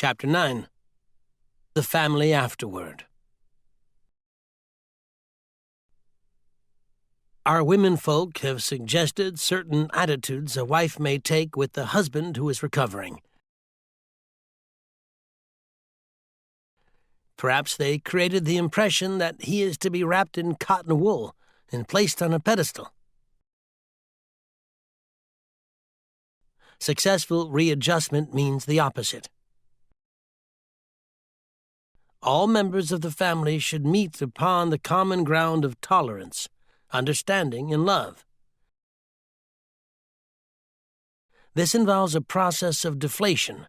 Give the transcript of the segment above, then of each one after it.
Chapter 9. The Family Afterward. Our womenfolk have suggested certain attitudes a wife may take with the husband who is recovering. Perhaps they created the impression that he is to be wrapped in cotton wool and placed on a pedestal. Successful readjustment means the opposite. All members of the family should meet upon the common ground of tolerance, understanding, and love. This involves a process of deflation.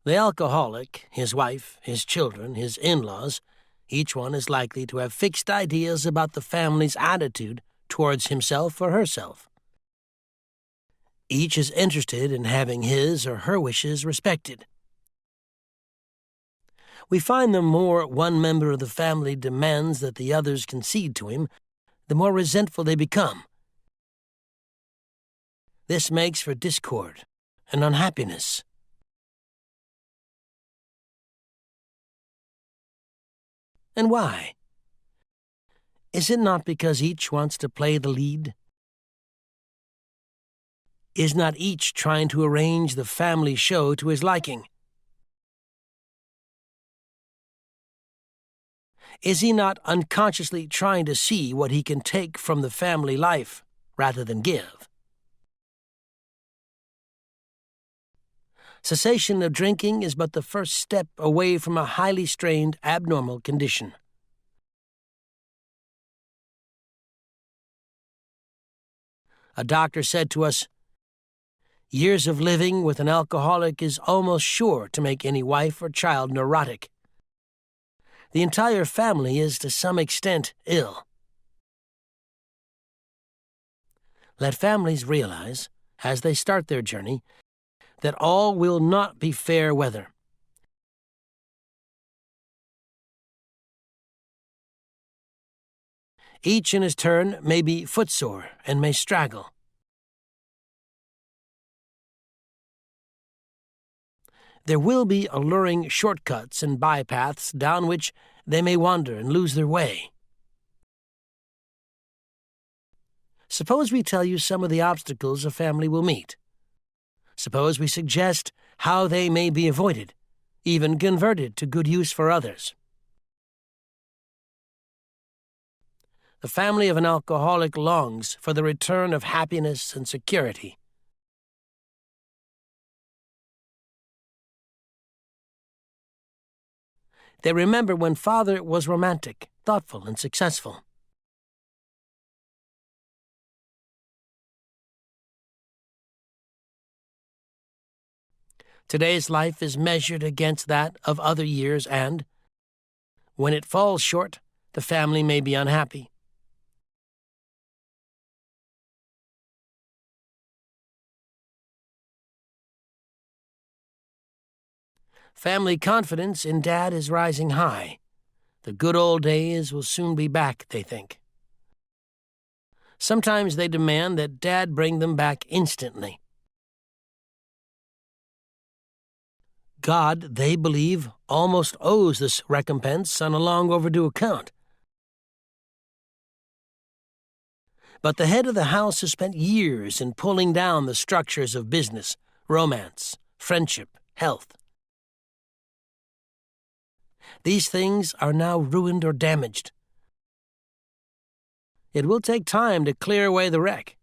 The alcoholic, his wife, his children, his in-laws, each one is likely to have fixed ideas about the family's attitude towards himself or herself. Each is interested in having his or her wishes respected. We find the more one member of the family demands that the others concede to him, the more resentful they become. This makes for discord and unhappiness. And why? Is it not because each wants to play the lead? Is not each trying to arrange the family show to his liking? Is he not unconsciously trying to see what he can take from the family life rather than give? Cessation of drinking is but the first step away from a highly strained, abnormal condition. A doctor said to us, "Years of living with an alcoholic is almost sure to make any wife or child neurotic. The entire family is to some extent ill." Let families realize, as they start their journey, that all will not be fair weather. Each in his turn may be footsore and may straggle. There will be alluring shortcuts and bypaths down which they may wander and lose their way. Suppose we tell you some of the obstacles a family will meet. Suppose we suggest how they may be avoided, even converted to good use for others. The family of an alcoholic longs for the return of happiness and security. They remember when father was romantic, thoughtful, and successful. Today's life is measured against that of other years, and, when it falls short, the family may be unhappy. Family confidence in Dad is rising high. The good old days will soon be back, they think. Sometimes they demand that Dad bring them back instantly. God, they believe, almost owes this recompense on a long overdue account. But the head of the house has spent years in pulling down the structures of business, romance, friendship, health. These things are now ruined or damaged. It will take time to clear away the wreck.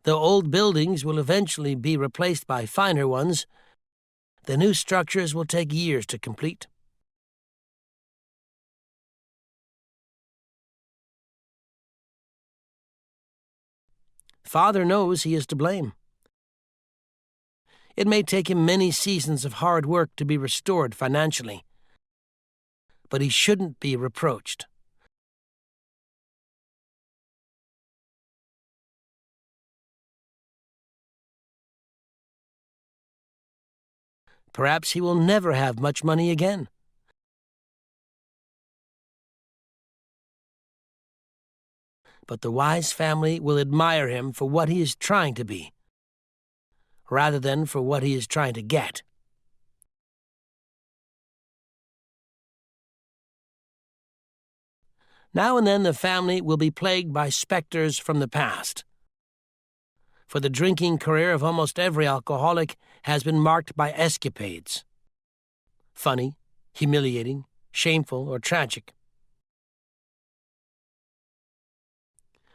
Though old buildings will eventually be replaced by finer ones, the new structures will take years to complete. Father knows he is to blame. It may take him many seasons of hard work to be restored financially, but he shouldn't be reproached. Perhaps he will never have much money again. but the wise family will admire him for what he is trying to be, rather than for what he is trying to get. Now and then the family will be plagued by specters from the past. For the drinking career of almost every alcoholic has been marked by escapades. Funny, humiliating, shameful, or tragic.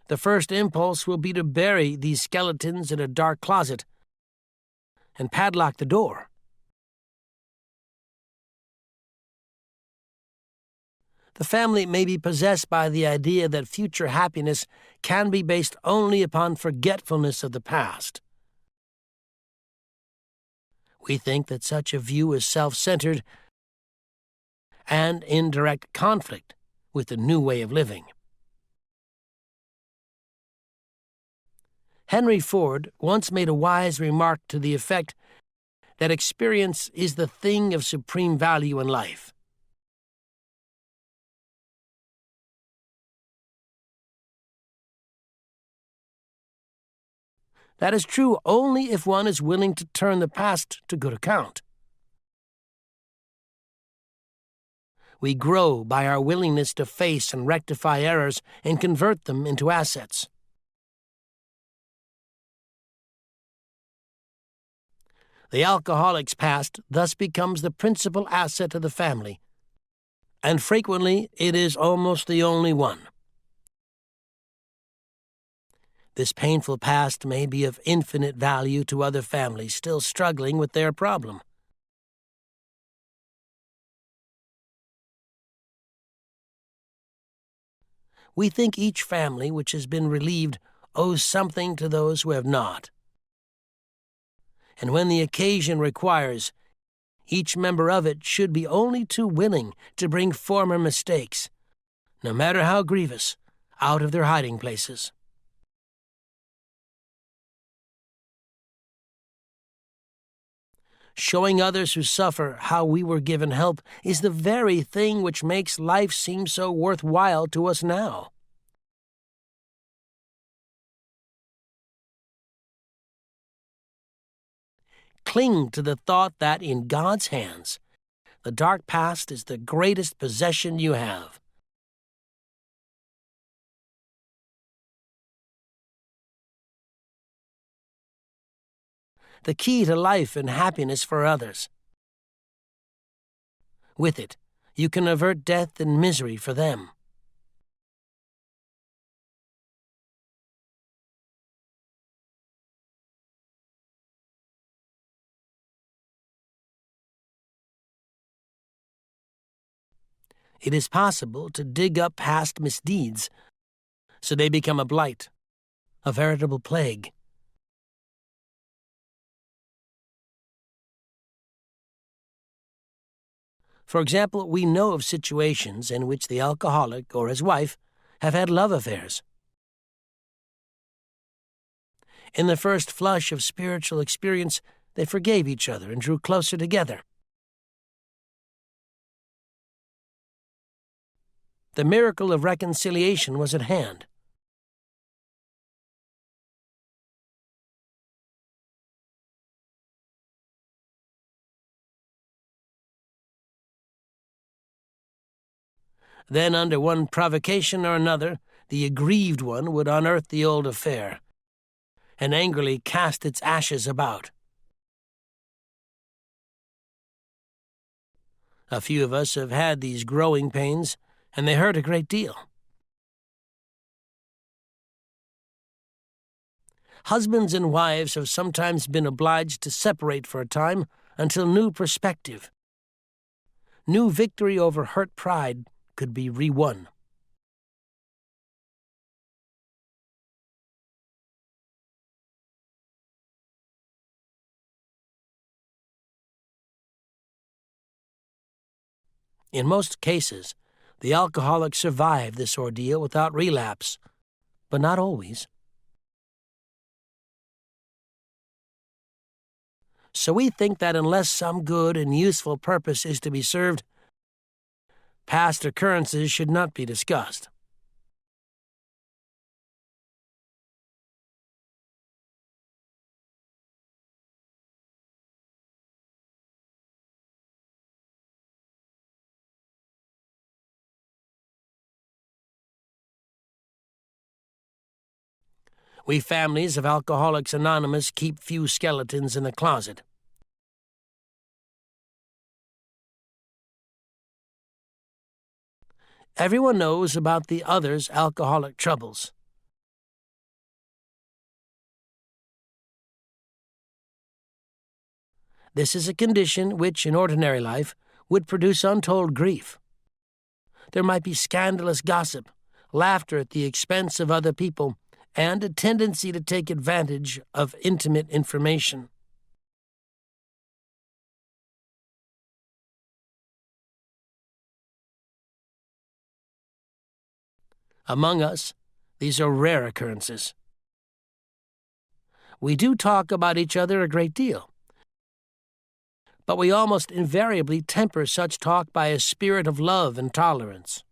The first impulse will be to bury these skeletons in a dark closet and padlock the door. The family may be possessed by the idea that future happiness can be based only upon forgetfulness of the past. We think that such a view is self-centered and in direct conflict with the new way of living. Henry Ford once made a wise remark to the effect that experience is the thing of supreme value in life. That is true only if one is willing to turn the past to good account. We grow by our willingness to face and rectify errors and convert them into assets. The alcoholic's past thus becomes the principal asset of the family, and frequently it is almost the only one. This painful past may be of infinite value to other families still struggling with their problem. We think each family which has been relieved owes something to those who have not. And when the occasion requires, each member of it should be only too willing to bring former mistakes, no matter how grievous, out of their hiding places. Showing others who suffer how we were given help is the very thing which makes life seem so worthwhile to us now. Cling to the thought that in God's hands, the dark past is the greatest possession you have. The key to life and happiness for others. With it, you can avert death and misery for them. It is possible to dig up past misdeeds so they become a blight, a veritable plague. For example, we know of situations in which the alcoholic or his wife have had love affairs. In the first flush of spiritual experience, they forgave each other and drew closer together. The miracle of reconciliation was at hand. Then, under one provocation or another, the aggrieved one would unearth the old affair and angrily cast its ashes about. A few of us have had these growing pains, and they hurt a great deal. Husbands and wives have sometimes been obliged to separate for a time until new perspective, new victory over hurt pride could be re-won. In most cases, the alcoholic survived this ordeal without relapse, but not always. So we think that unless some good and useful purpose is to be served, past occurrences should not be discussed. We families of Alcoholics Anonymous keep few skeletons in the closet. Everyone knows about the other's alcoholic troubles. This is a condition which, in ordinary life, would produce untold grief. There might be scandalous gossip, laughter at the expense of other people, and a tendency to take advantage of intimate information. Among us, these are rare occurrences. We do talk about each other a great deal, but we almost invariably temper such talk by a spirit of love and tolerance.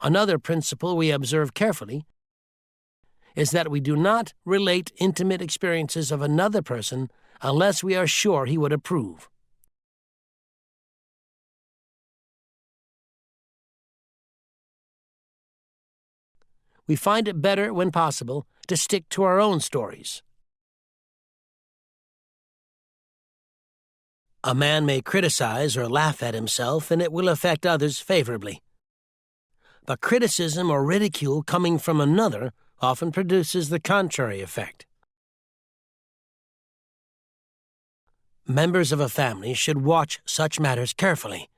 Another principle we observe carefully is that we do not relate intimate experiences of another person unless we are sure he would approve. We find it better, when possible, to stick to our own stories. A man may criticize or laugh at himself, and it will affect others favorably. But criticism or ridicule coming from another often produces the contrary effect. Members of a family should watch such matters carefully.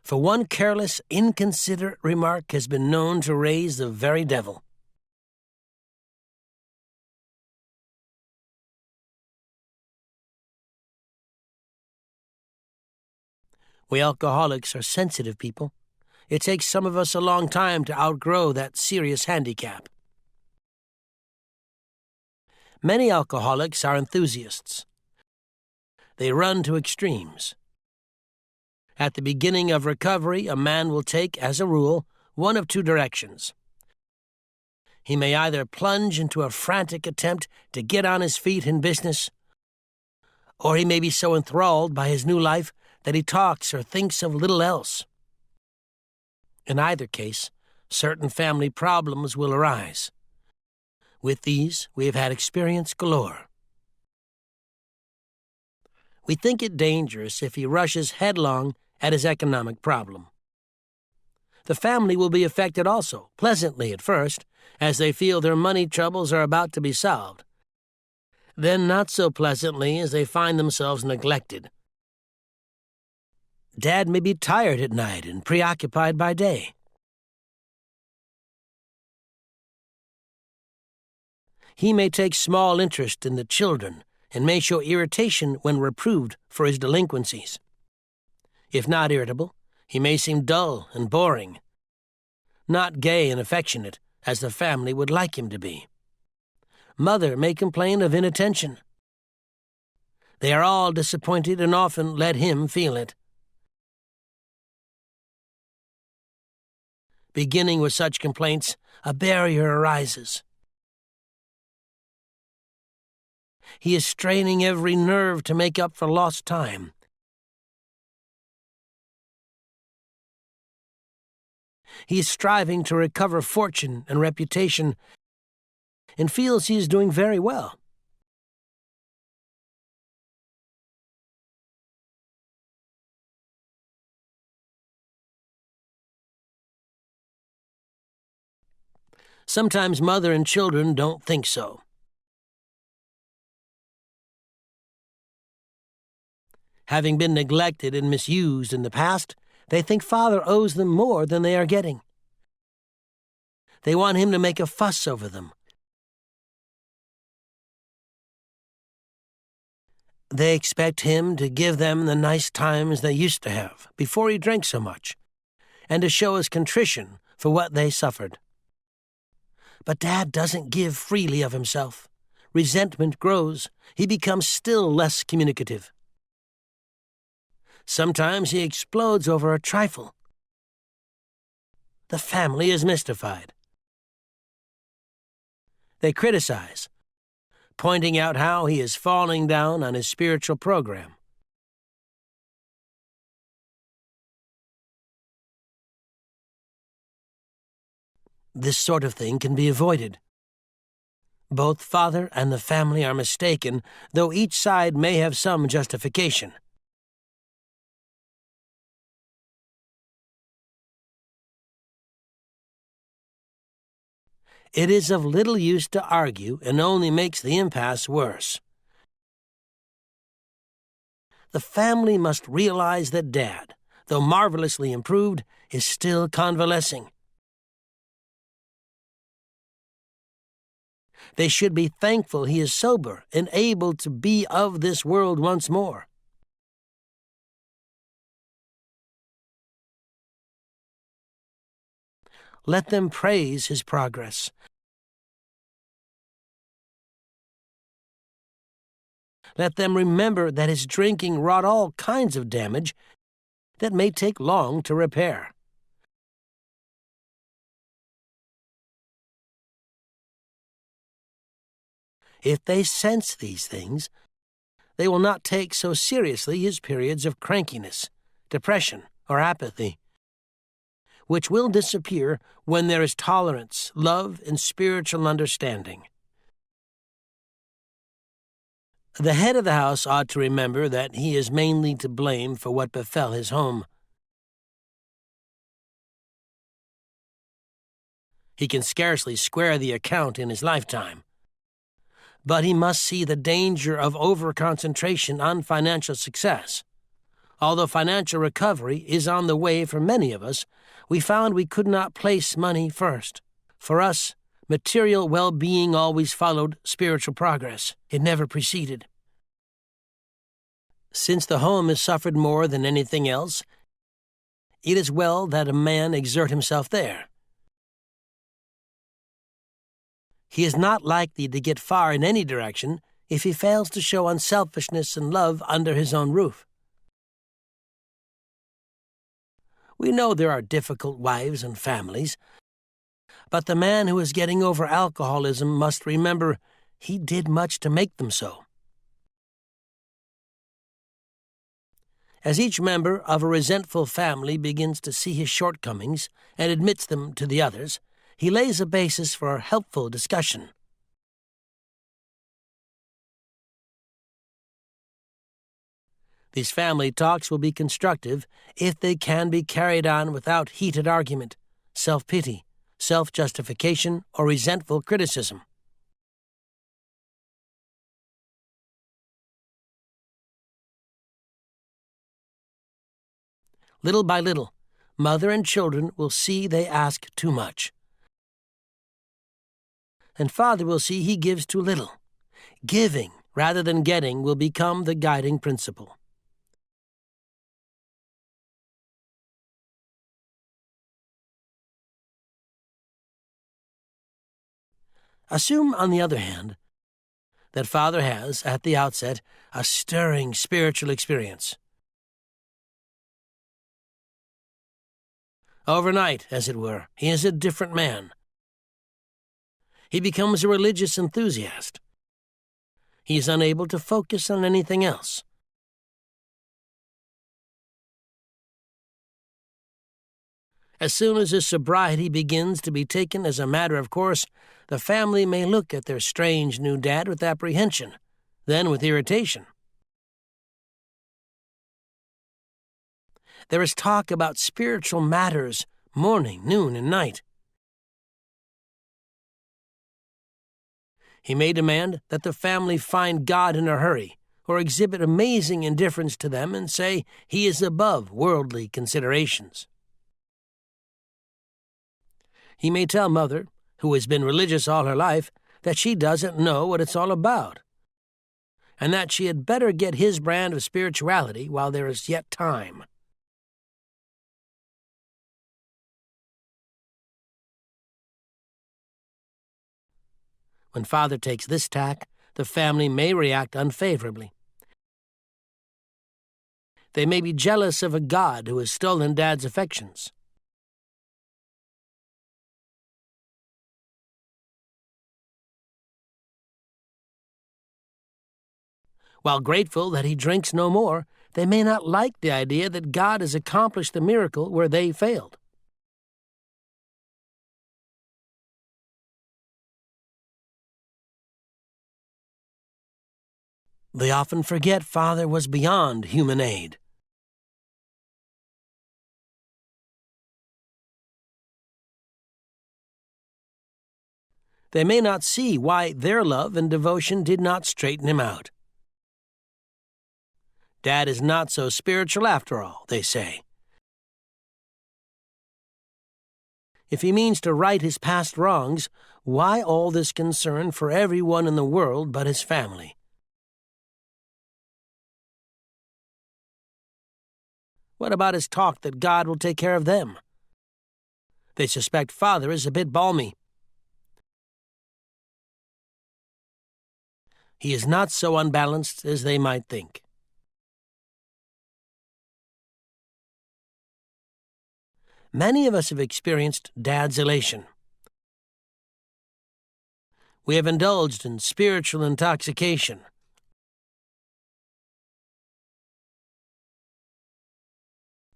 For one careless, inconsiderate remark has been known to raise the very devil. We alcoholics are sensitive people. It takes some of us a long time to outgrow that serious handicap. Many alcoholics are enthusiasts. They run to extremes. At the beginning of recovery, a man will take, as a rule, one of two directions. He may either plunge into a frantic attempt to get on his feet in business, or he may be so enthralled by his new life that he talks or thinks of little else. In either case, certain family problems will arise. With these, we have had experience galore. We think it dangerous if he rushes headlong at his economic problem. The family will be affected also, pleasantly at first, as they feel their money troubles are about to be solved. Then not so pleasantly as they find themselves neglected. Dad may be tired at night and preoccupied by day. He may take small interest in the children and may show irritation when reproved for his delinquencies. If not irritable, he may seem dull and boring, not gay and affectionate as the family would like him to be. Mother may complain of inattention. They are all disappointed and often let him feel it. Beginning with such complaints, a barrier arises. He is straining every nerve to make up for lost time. He is striving to recover fortune and reputation and feels he is doing very well. Sometimes mother and children don't think so. Having been neglected and misused in the past, they think father owes them more than they are getting. They want him to make a fuss over them. They expect him to give them the nice times they used to have before he drank so much, and to show his contrition for what they suffered. But Dad doesn't give freely of himself. Resentment grows. He becomes still less communicative. Sometimes he explodes over a trifle. The family is mystified. They criticize, pointing out how he is falling down on his spiritual program. This sort of thing can be avoided. Both father and the family are mistaken, though each side may have some justification. It is of little use to argue and only makes the impasse worse. The family must realize that Dad, though marvelously improved, is still convalescing. They should be thankful he is sober and able to be of this world once more. Let them praise his progress. Let them remember that his drinking wrought all kinds of damage that may take long to repair. If they sense these things, they will not take so seriously his periods of crankiness, depression, or apathy, which will disappear when there is tolerance, love, and spiritual understanding. The head of the house ought to remember that he is mainly to blame for what befell his home. He can scarcely square the account in his lifetime. But he must see the danger of over-concentration on financial success. Although financial recovery is on the way for many of us, we found we could not place money first. For us, material well-being always followed spiritual progress. It never preceded. Since the home has suffered more than anything else, it is well that a man exert himself there. He is not likely to get far in any direction if he fails to show unselfishness and love under his own roof. We know there are difficult wives and families, but the man who is getting over alcoholism must remember he did much to make them so. As each member of a resentful family begins to see his shortcomings and admits them to the others, he lays a basis for a helpful discussion. These family talks will be constructive if they can be carried on without heated argument, self-pity, self-justification, or resentful criticism. Little by little, mother and children will see they ask too much. And father will see he gives too little. Giving rather than getting will become the guiding principle. Assume, on the other hand, that father has, at the outset, a stirring spiritual experience. Overnight, as it were, he is a different man. He becomes a religious enthusiast. He is unable to focus on anything else. As soon as his sobriety begins to be taken as a matter of course, the family may look at their strange new dad with apprehension, then with irritation. There is talk about spiritual matters morning, noon, and night. He may demand that the family find God in a hurry, or exhibit amazing indifference to them and say he is above worldly considerations. He may tell mother, who has been religious all her life, that she doesn't know what it's all about, and that she had better get his brand of spirituality while there is yet time. When father takes this tack, the family may react unfavorably. They may be jealous of a God who has stolen Dad's affections. While grateful that he drinks no more, they may not like the idea that God has accomplished the miracle where they failed. They often forget Father was beyond human aid. They may not see why their love and devotion did not straighten him out. Dad is not so spiritual after all, they say. If he means to right his past wrongs, why all this concern for everyone in the world but his family? What about his talk that God will take care of them? They suspect Father is a bit balmy. He is not so unbalanced as they might think. Many of us have experienced Dad's elation. We have indulged in spiritual intoxication.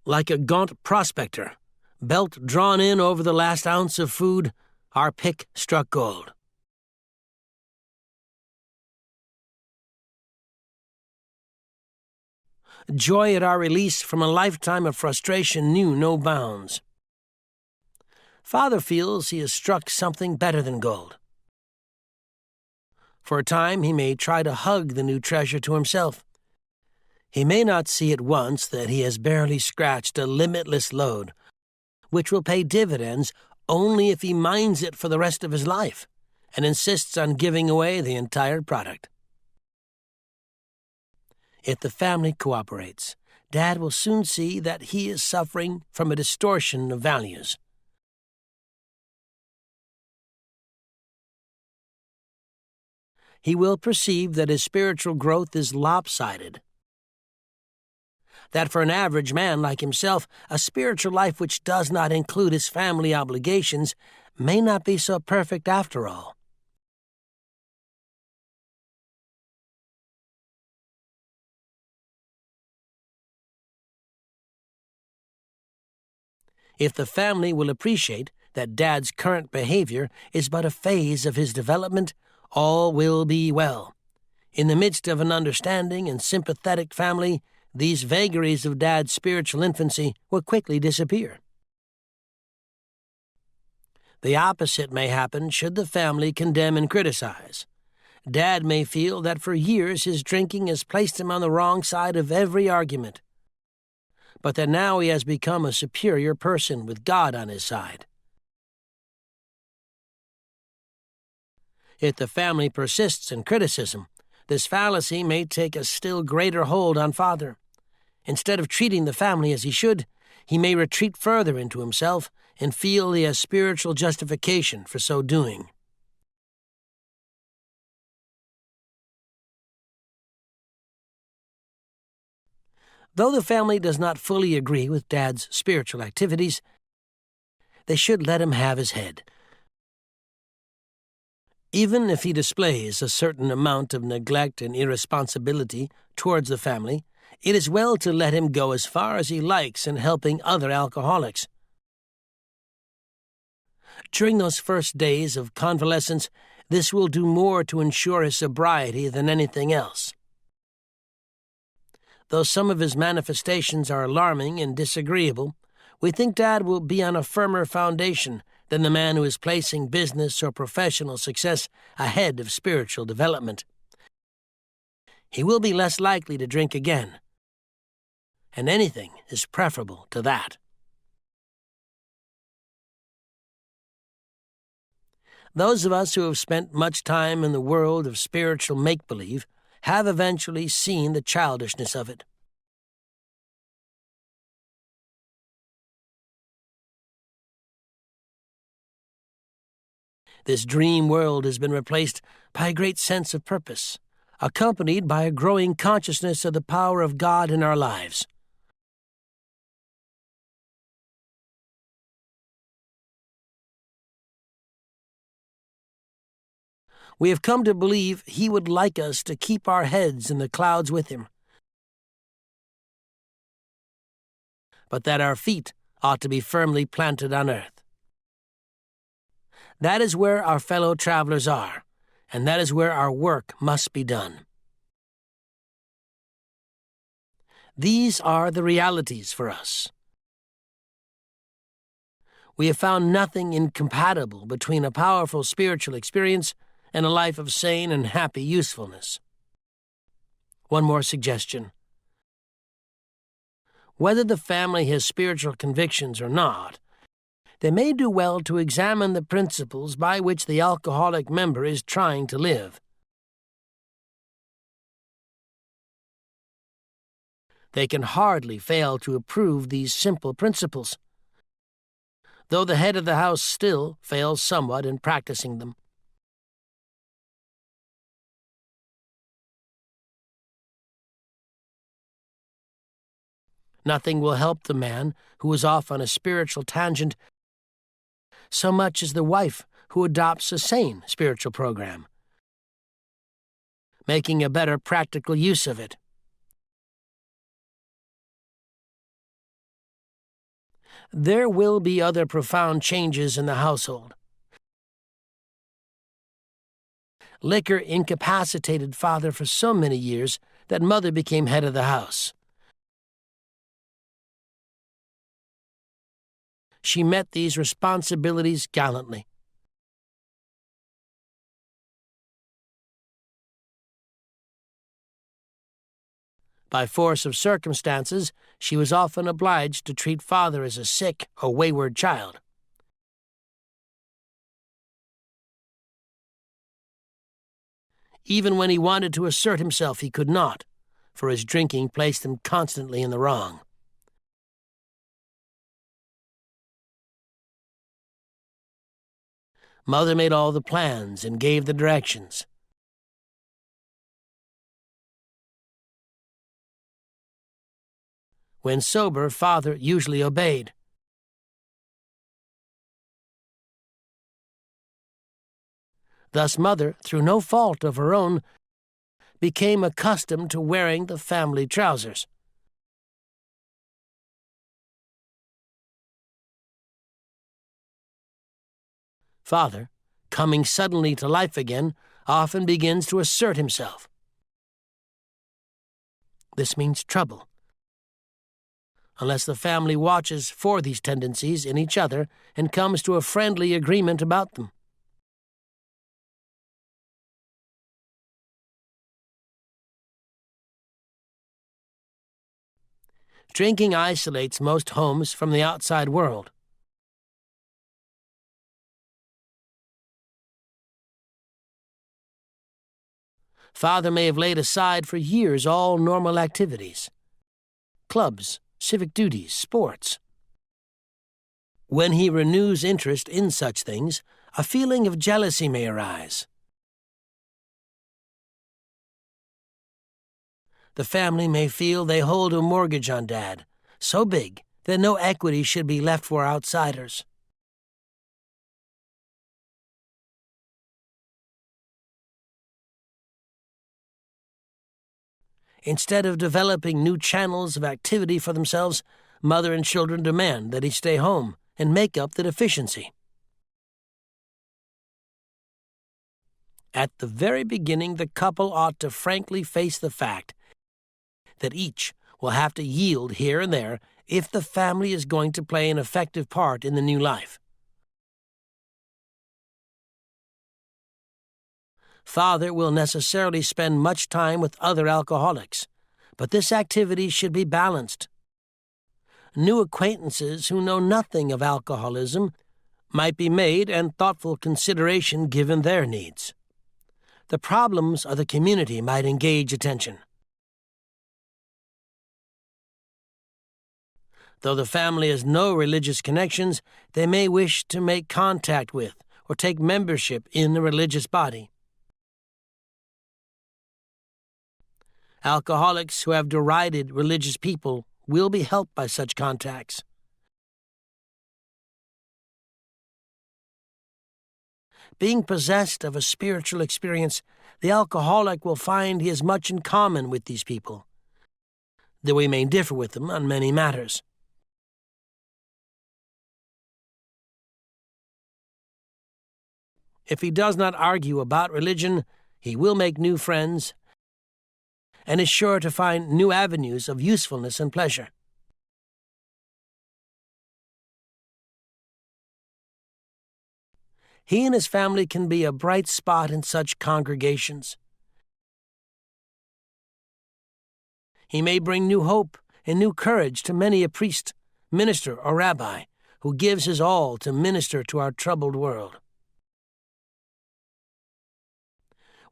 Like a gaunt prospector, belt drawn in over the last ounce of food, our pick struck gold. Joy at our release from a lifetime of frustration knew no bounds. Father feels he has struck something better than gold. For a time, he may try to hug the new treasure to himself. He may not see at once that he has barely scratched a limitless load, which will pay dividends only if he mines it for the rest of his life and insists on giving away the entire product. If the family cooperates, Dad will soon see that he is suffering from a distortion of values. He will perceive that his spiritual growth is lopsided. That for an average man like himself, a spiritual life which does not include his family obligations may not be so perfect after all. If the family will appreciate that Dad's current behavior is but a phase of his development, all will be well. In the midst of an understanding and sympathetic family, these vagaries of Dad's spiritual infancy will quickly disappear. The opposite may happen should the family condemn and criticize. Dad may feel that for years his drinking has placed him on the wrong side of every argument, but that now he has become a superior person with God on his side. If the family persists in criticism, this fallacy may take a still greater hold on Father. Instead of treating the family as he should, he may retreat further into himself and feel he has spiritual justification for so doing. Though the family does not fully agree with Dad's spiritual activities, they should let him have his head. Even if he displays a certain amount of neglect and irresponsibility towards the family, it is well to let him go as far as he likes in helping other alcoholics. During those first days of convalescence, this will do more to ensure his sobriety than anything else. Though some of his manifestations are alarming and disagreeable, we think Dad will be on a firmer foundation than the man who is placing business or professional success ahead of spiritual development. He will be less likely to drink again, and anything is preferable to that. Those of us who have spent much time in the world of spiritual make-believe have eventually seen the childishness of it. This dream world has been replaced by a great sense of purpose, accompanied by a growing consciousness of the power of God in our lives. We have come to believe He would like us to keep our heads in the clouds with Him, but that our feet ought to be firmly planted on earth. That is where our fellow travelers are, and that is where our work must be done. These are the realities for us. We have found nothing incompatible between a powerful spiritual experience and a life of sane and happy usefulness. One more suggestion. Whether the family has spiritual convictions or not, they may do well to examine the principles by which the alcoholic member is trying to live. They can hardly fail to approve these simple principles, though the head of the house still fails somewhat in practicing them. Nothing will help the man who is off on a spiritual tangent so much as the wife who adopts a sane spiritual program, making a better practical use of it. There will be other profound changes in the household. Liquor incapacitated father for so many years that mother became head of the house. She met these responsibilities gallantly. By force of circumstances, she was often obliged to treat father as a sick or wayward child. Even when he wanted to assert himself, he could not, for his drinking placed him constantly in the wrong. Mother made all the plans and gave the directions. When sober, father usually obeyed. Thus mother, through no fault of her own, became accustomed to wearing the family trousers. Father, coming suddenly to life again, often begins to assert himself. This means trouble, unless the family watches for these tendencies in each other and comes to a friendly agreement about them. Drinking isolates most homes from the outside world. Father may have laid aside for years all normal activities, clubs, civic duties, sports. When he renews interest in such things, a feeling of jealousy may arise. The family may feel they hold a mortgage on Dad, so big that no equity should be left for outsiders. Instead of developing new channels of activity for themselves, mother and children demand that he stay home and make up the deficiency. At the very beginning, the couple ought to frankly face the fact that each will have to yield here and there if the family is going to play an effective part in the new life. Father will necessarily spend much time with other alcoholics, but this activity should be balanced. New acquaintances who know nothing of alcoholism might be made and thoughtful consideration given their needs. The problems of the community might engage attention. Though the family has no religious connections, they may wish to make contact with or take membership in the religious body. Alcoholics who have derided religious people will be helped by such contacts. Being possessed of a spiritual experience, the alcoholic will find he has much in common with these people, though we may differ with them on many matters. If he does not argue about religion, he will make new friends and is sure to find new avenues of usefulness and pleasure. He and his family can be a bright spot in such congregations. He may bring new hope and new courage to many a priest, minister, or rabbi who gives his all to minister to our troubled world.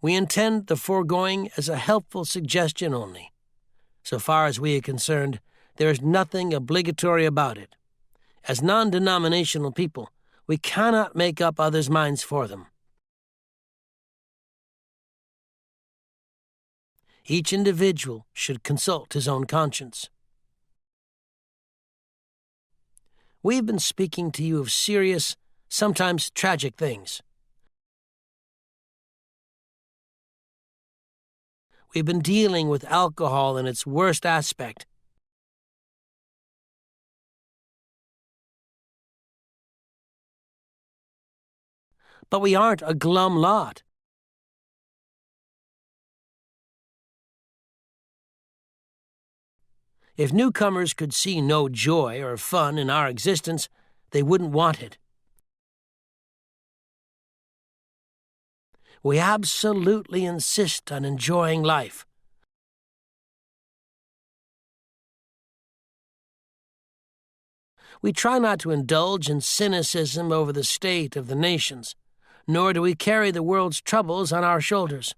We intend the foregoing as a helpful suggestion only. So far as we are concerned, there is nothing obligatory about it. As non-denominational people, we cannot make up others' minds for them. Each individual should consult his own conscience. We've been speaking to you of serious, sometimes tragic things. We've been dealing with alcohol in its worst aspect. But we aren't a glum lot. If newcomers could see no joy or fun in our existence, they wouldn't want it. We absolutely insist on enjoying life. We try not to indulge in cynicism over the state of the nations, nor do we carry the world's troubles on our shoulders.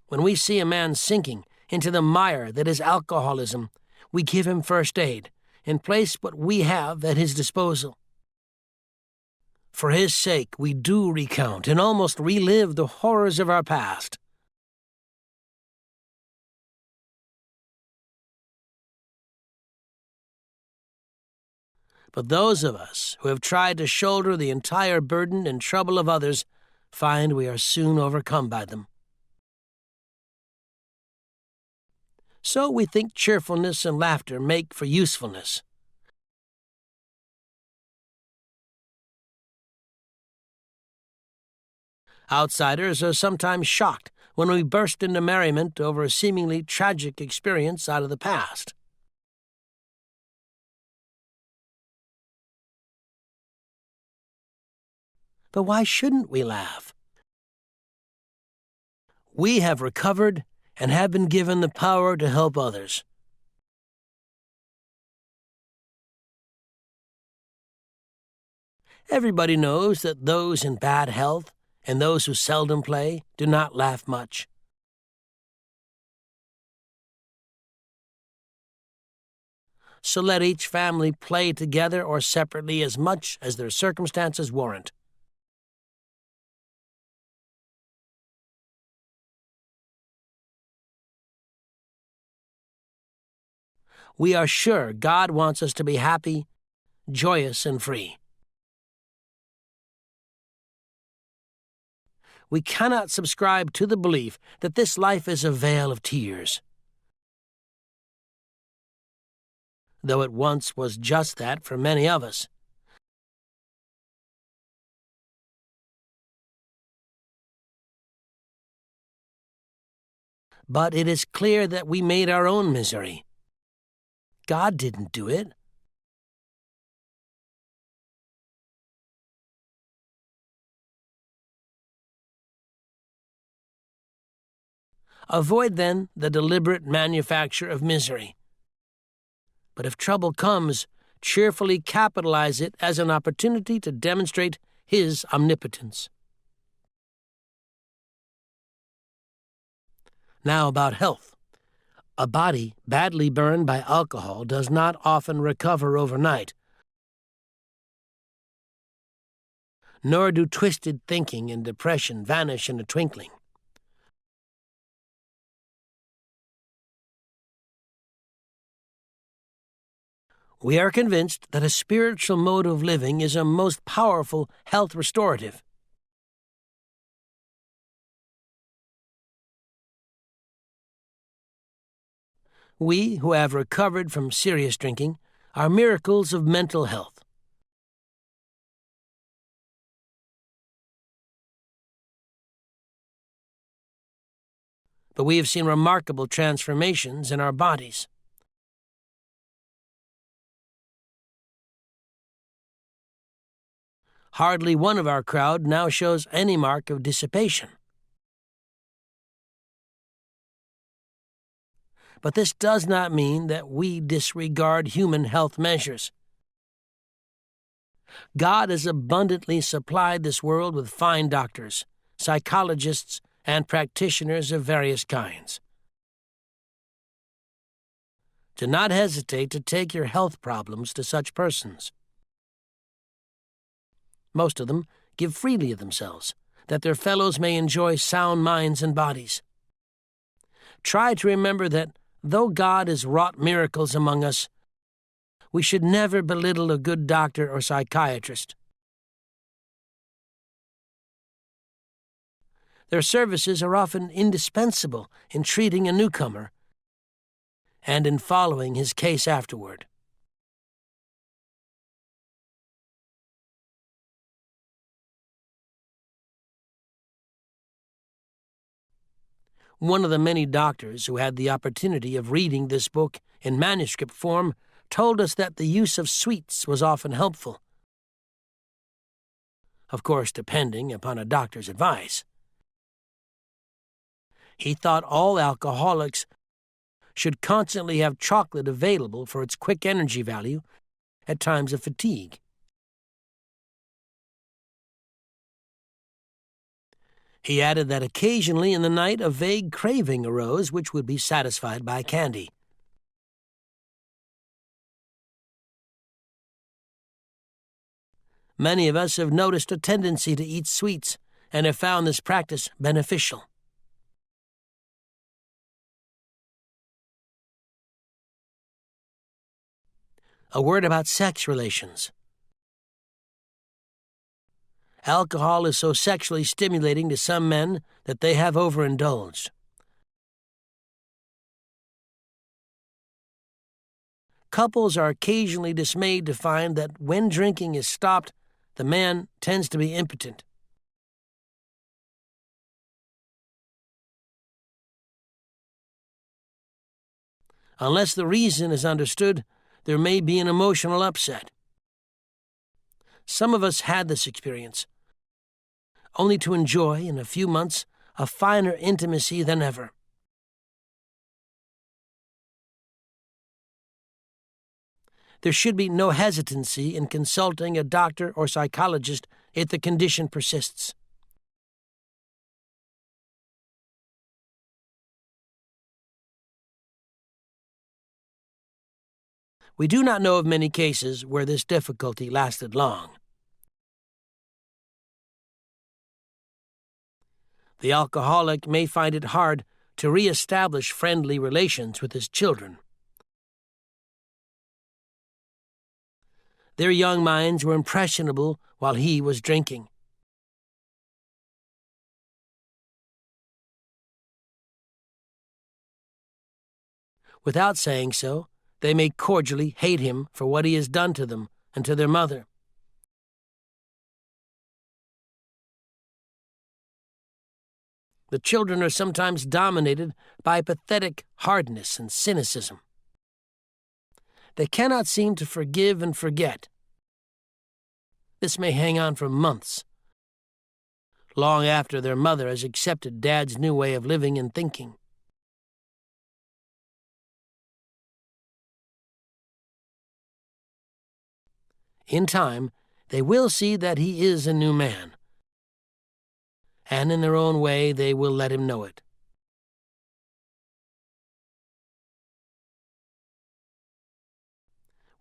When we see a man sinking into the mire that is alcoholism, we give him first aid and place what we have at his disposal. For his sake, we do recount and almost relive the horrors of our past. But those of us who have tried to shoulder the entire burden and trouble of others find we are soon overcome by them. So we think cheerfulness and laughter make for usefulness. Outsiders are sometimes shocked when we burst into merriment over a seemingly tragic experience out of the past. But why shouldn't we laugh? We have recovered and have been given the power to help others. Everybody knows that those in bad health and those who seldom play do not laugh much. So let each family play together or separately as much as their circumstances warrant. We are sure God wants us to be happy, joyous, and free. We cannot subscribe to the belief that this life is a vale of tears, though it once was just that for many of us. But it is clear that we made our own misery. God didn't do it. Avoid, then, the deliberate manufacture of misery. But if trouble comes, cheerfully capitalize it as an opportunity to demonstrate His omnipotence. Now about health. A body badly burned by alcohol does not often recover overnight, nor do twisted thinking and depression vanish in a twinkling. We are convinced that a spiritual mode of living is a most powerful health restorative. We, who have recovered from serious drinking, are miracles of mental health. But we have seen remarkable transformations in our bodies. Hardly one of our crowd now shows any mark of dissipation. But this does not mean that we disregard human health measures. God has abundantly supplied this world with fine doctors, psychologists, and practitioners of various kinds. Do not hesitate to take your health problems to such persons. Most of them give freely of themselves, that their fellows may enjoy sound minds and bodies. Try to remember that, though God has wrought miracles among us, we should never belittle a good doctor or psychiatrist. Their services are often indispensable in treating a newcomer and in following his case afterward. One of the many doctors who had the opportunity of reading this book in manuscript form told us that the use of sweets was often helpful, of course depending upon a doctor's advice. He thought all alcoholics should constantly have chocolate available for its quick energy value at times of fatigue. He added that occasionally in the night a vague craving arose which would be satisfied by candy. Many of us have noticed a tendency to eat sweets and have found this practice beneficial. A word about sex relations. Alcohol is so sexually stimulating to some men that they have overindulged. Couples are occasionally dismayed to find that when drinking is stopped, the man tends to be impotent. Unless the reason is understood, there may be an emotional upset. Some of us had this experience, only to enjoy, in a few months, a finer intimacy than ever. There should be no hesitancy in consulting a doctor or psychologist if the condition persists. We do not know of many cases where this difficulty lasted long. The alcoholic may find it hard to re-establish friendly relations with his children. Their young minds were impressionable while he was drinking. Without saying so, they may cordially hate him for what he has done to them and to their mother. The children are sometimes dominated by pathetic hardness and cynicism. They cannot seem to forgive and forget. This may hang on for months, long after their mother has accepted Dad's new way of living and thinking. In time, they will see that he is a new man, and in their own way they will let him know it.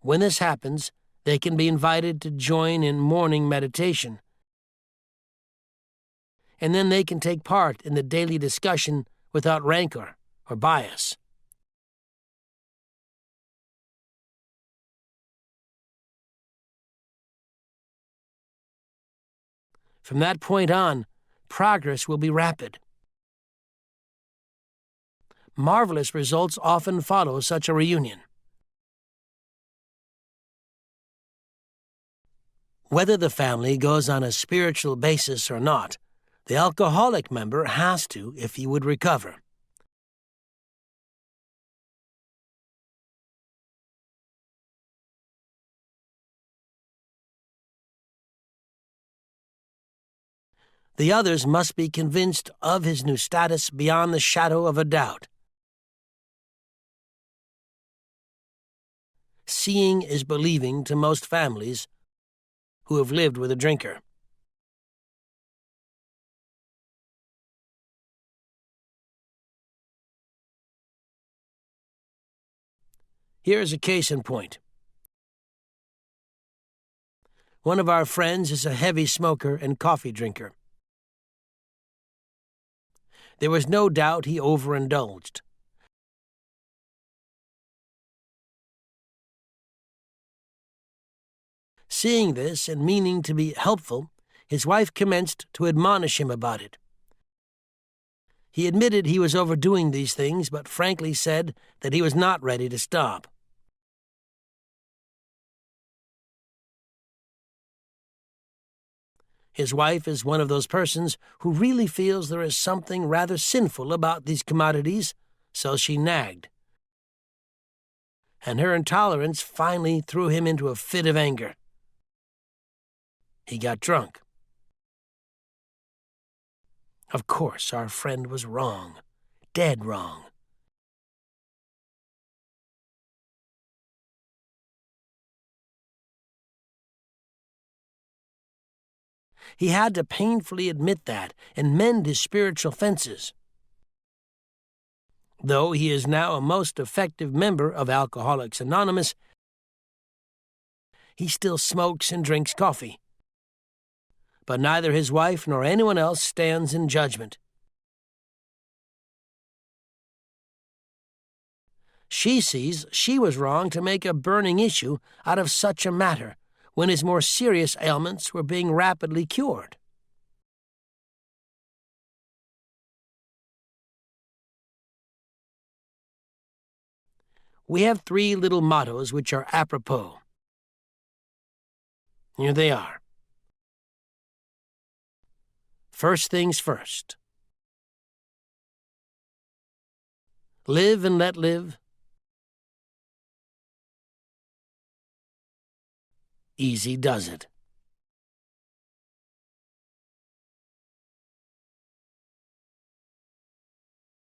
When this happens, they can be invited to join in morning meditation, and then they can take part in the daily discussion without rancor or bias. From that point on, progress will be rapid. Marvelous results often follow such a reunion. Whether the family goes on a spiritual basis or not, the alcoholic member has to if he would recover. The others must be convinced of his new status beyond the shadow of a doubt. Seeing is believing to most families who have lived with a drinker. Here is a case in point. One of our friends is a heavy smoker and coffee drinker. There was no doubt he overindulged. Seeing this and meaning to be helpful, his wife commenced to admonish him about it. He admitted he was overdoing these things, but frankly said that he was not ready to stop. His wife is one of those persons who really feels there is something rather sinful about these commodities, so she nagged. And her intolerance finally threw him into a fit of anger. He got drunk. Of course, our friend was wrong, dead wrong. He had to painfully admit that and mend his spiritual fences. Though he is now a most effective member of Alcoholics Anonymous, he still smokes and drinks coffee. But neither his wife nor anyone else stands in judgment. She sees she was wrong to make a burning issue out of such a matter when his more serious ailments were being rapidly cured. We have 3 little mottos which are apropos. Here they are. First things first. Live and let live. Easy does it.